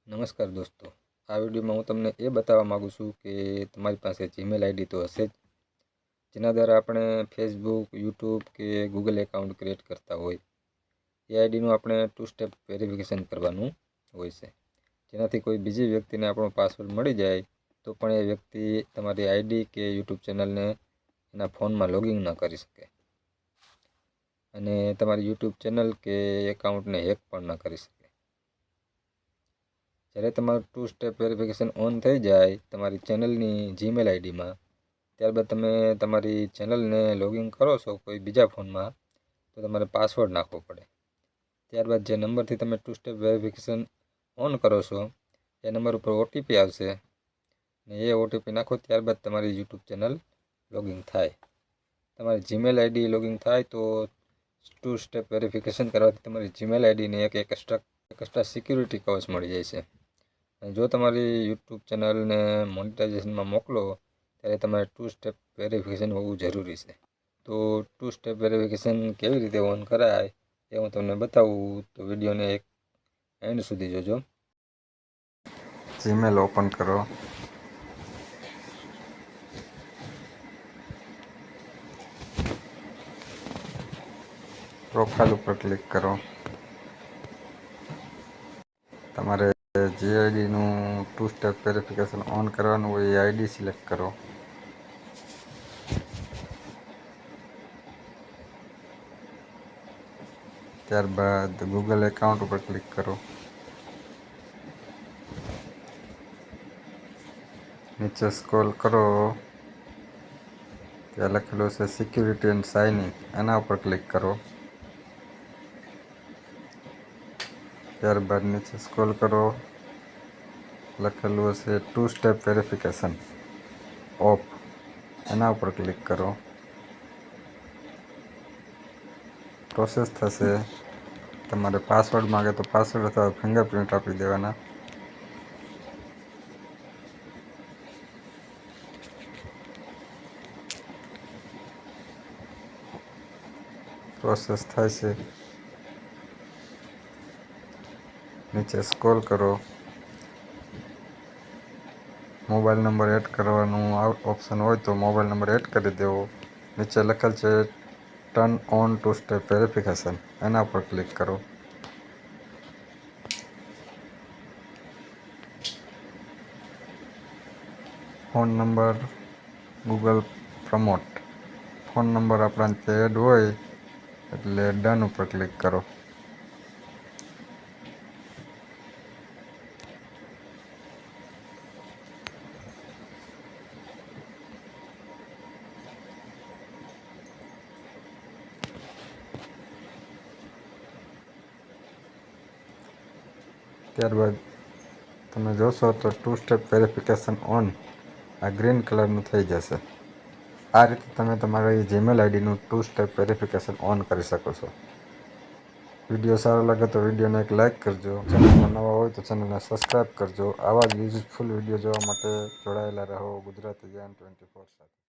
નમસ્કાર દોસ્તો, આ વિડીયોમાં હું તમને એ બતાવવા માગું છું કે તમારી પાસે જીમેલ આઈડી તો હશે જ, જેના દ્વારા આપણે ફેસબુક, યુટ્યુબ કે ગૂગલ એકાઉન્ટ ક્રિએટ કરતા હોય. એ આઈડીનું આપણે 2 સ્ટેપ વેરિફિકેશન કરવાનું હોય છે, જેનાથી કોઈ બીજી વ્યક્તિને આપણો પાસવર્ડ મળી જાય તો પણ એ વ્યક્તિ તમારી આઈડી કે યુટ્યુબ ચેનલને એના ફોનમાં લોગિન ન કરી શકે અને તમારી યુટ્યુબ ચેનલ કે એકાઉન્ટને હેક પણ ન કરી શકે. જ્યારે તમારું 2 સ્ટેપ વેરિફિકેશન ઓન થઈ જાય તમારી ચેનલની જીમેલ આઈડીમાં, ત્યારબાદ તમે તમારી ચેનલને લોગિન કરો છો કોઈ બીજા ફોનમાં, તો તમારે પાસવર્ડ નાખવો પડે. ત્યારબાદ જે નંબરથી તમે 2 સ્ટેપ વેરિફિકેશન ઓન કરો છો એ નંબર ઉપર ઓટીપી આવશે અને એ ઓટીપી નાખો, ત્યારબાદ તમારી યુટ્યુબ ચેનલ લોગિન થાય. તમારી જીમેલ આઈડી લોગિન થાય તો 2 સ્ટેપ વેરિફિકેશન કરવાથી તમારી જીમેલ આઈડીને એક એક્સ્ટ્રા સિક્યુરિટી કવચ મળી જાય છે. જો તમારી યુટ્યુબ ચેનલને મોનેટાઇઝેશનમાં મોકલો ત્યારે તમારે 2 સ્ટેપ વેરિફિકેશન હોવું જરૂરી છે. તો 2 સ્ટેપ વેરિફિકેશન કેવી રીતે ઓન કરાય એ હું તમને બતાવું, તો વિડીયોને એક એન્ડ સુધી જોજો. જીમેલ ઓપન કરો. પ્રોફાઇલ ઉપર ક્લિક કરો. તમારે જે આઈડીનું 2 સ્ટેપ વેરિફિકેશન ઓન કરવાનું હોય એ આઈડી સિલેક્ટ કરો. ત્યારબાદ ગૂગલ એકાઉન્ટ ઉપર ક્લિક કરો. નીચે સ્ક્રોલ કરો, ત્યાં લખેલું છે સિક્યુરિટી એન્ડ સાઇનિંગ, એના ઉપર ક્લિક કરો. ત્યારબાદ નીચે સ્ક્રોલ કરો, લખેલું હશે 2 સ્ટેપ વેરિફિકેશન ઓફ, એના ઉપર ક્લિક કરો. પ્રોસેસ થશે. તમારે પાસવર્ડ માગે તો પાસવર્ડ અથવા ફિંગરપ્રિન્ટ આપી દેવાના. પ્રોસેસ થાય છે. નીચે સ્ક્રોલ કરો, મોબાઈલ નંબર એડ કરવાનું ઓપ્શન હોય તો મોબાઈલ નંબર એડ કરી દેવો. નીચે લખેલ છે ટર્ન ઓન 2 સ્ટેપ વેરિફિકેશન, એના પર ક્લિક કરો. Phone number Google promote, phone number આપણા ત્યાં એડ હોય એટલે ડન ઉપર ક્લિક કરો. ત્યારબાદ તમે જોશો તો 2 સ્ટેપ વેરિફિકેશન ઓન આ ગ્રીન કલરનું થઈ જશે. આ રીતે તમે તમારી જીમેલ આઈડીનું 2 સ્ટેપ વેરિફિકેશન ઓન કરી શકો છો. વિડીયો સારો લાગે તો વિડીયોને એક લાઇક કરજો. ચેનલમાં નવા હોય તો ચેનલને સબસ્ક્રાઈબ કરજો. આવા જ યુઝફુલ વિડીયો જોવા માટે જોડાયેલા રહો ગુજરાતી જ્ઞાન 24 સાથે.